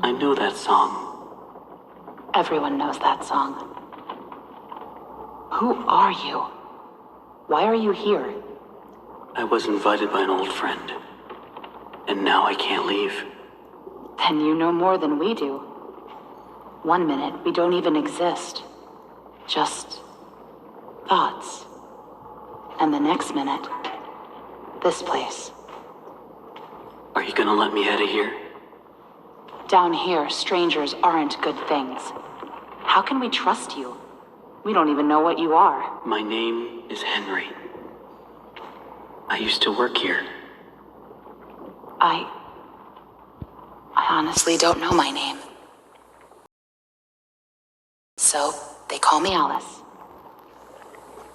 I know that song. Everyone knows that song. Who are you? Why are you here? I was invited by an old friend, and now I can't leave. Then you know more than we do. 1 minute, we don't even exist. Just thoughts. And the next minute, this place. Are you gonna let me out of here? Down here, strangers aren't good things. How can we trust you? We don't even know what you are. My name is Henry. I used to work here. I honestly don't know my name. So, they call me Alice.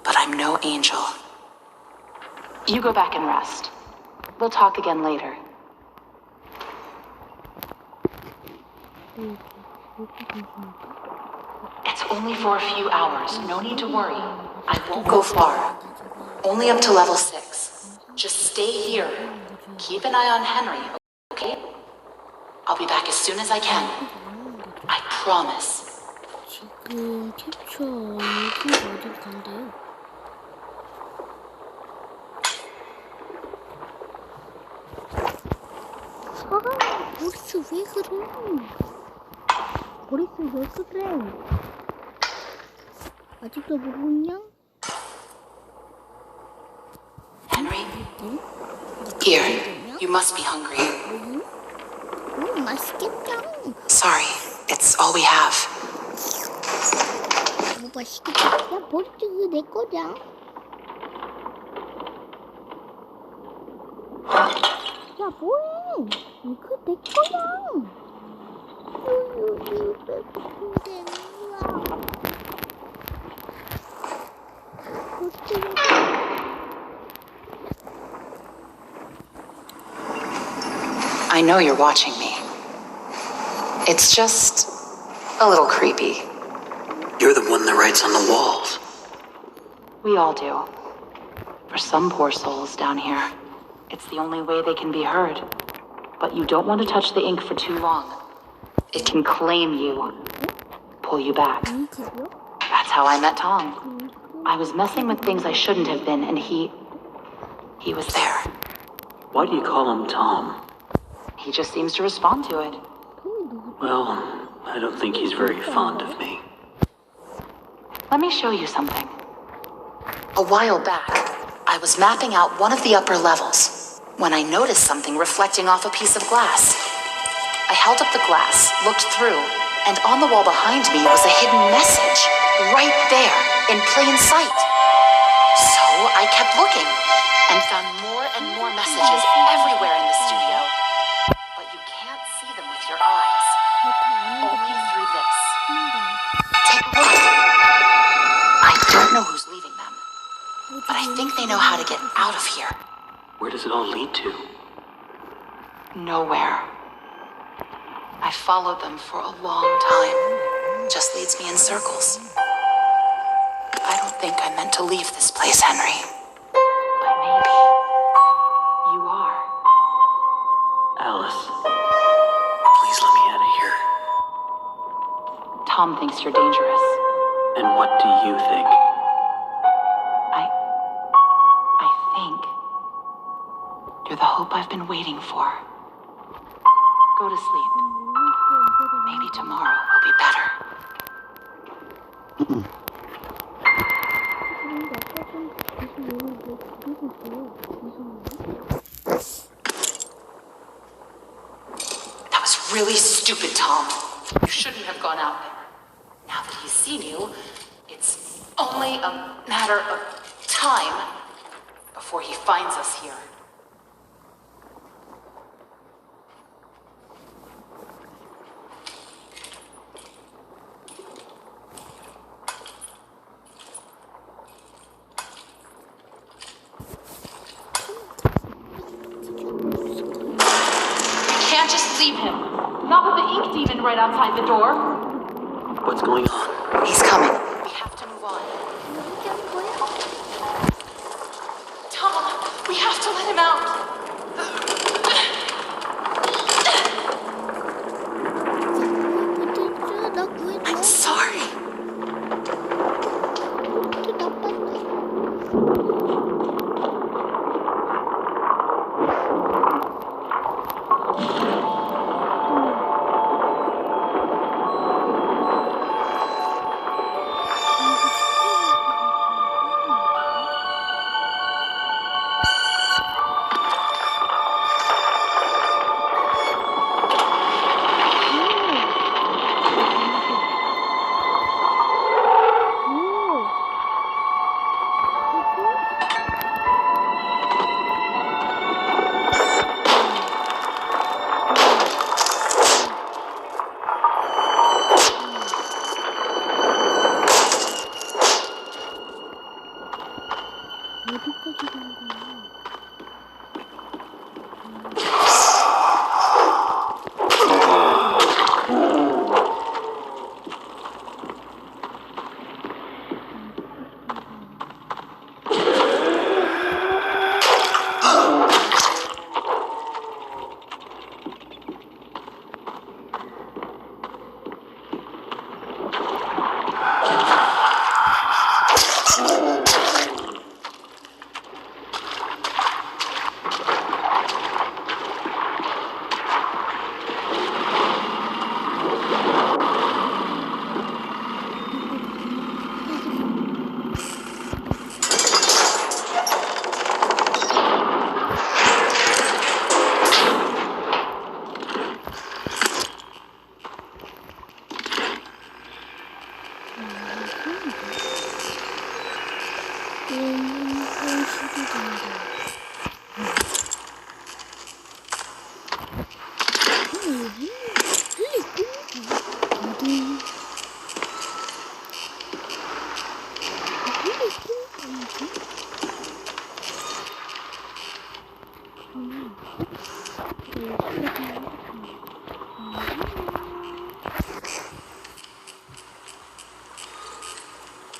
But I'm no angel. You go back and rest. We'll talk again later. It's only for a few hours. No need to worry. I won't go far. Only up to level 6. Just stay here. Keep an eye on Henry, okay? I'll be back as soon as I can. I promise. 지금 캡처 여기 어디 간대요? 보리스 왜 그래? 보리스 왜 그래? 아직도 모르냐? Henry? Here. You must be hungry. 맛있겠다. Sorry, it's all we have. 뭐 맛있겠다. 야, 보리스 이거 내 거냐? 야, 뭐해? 이거 내 거야. I know you're watching me. It's just a little creepy. You're the one that writes on the walls. We all do. For some poor souls down here, it's the only way they can be heard. But you don't want to touch the ink for too long. It can claim you, pull you back. That's how I met Tom. I was messing with things I shouldn't have been, and he was there. Why do you call him Tom? He just seems to respond to it. Well, I don't think he's very fond of me. Let me show you something. A while back, I was mapping out one of the upper levels when I noticed something reflecting off a piece of glass. I held up the glass, looked through, and on the wall behind me was a hidden message, right there, in plain sight. So I kept looking, and found more and more messages everywhere in the studio. But you can't see them with your eyes, only through this. Take a look. I don't know who's leaving them, but I think they know how to get out of here. Where does it all lead to? Nowhere. I followed them for a long time. Just leads me in circles. I don't think I meant to leave this place, Henry. But maybe you are. Alice, please let me out of here. Tom thinks you're dangerous. And what do you think? I think you're the hope I've been waiting for. Go to sleep. Maybe tomorrow will be better. That was really stupid, Tom. You shouldn't have gone out there. Now that he's seen you, it's only a matter of time before he finds us here. Can't just leave him. Not with the ink demon right outside the door. What's going on? He's coming. We have to move on. Tom, we have to let him out.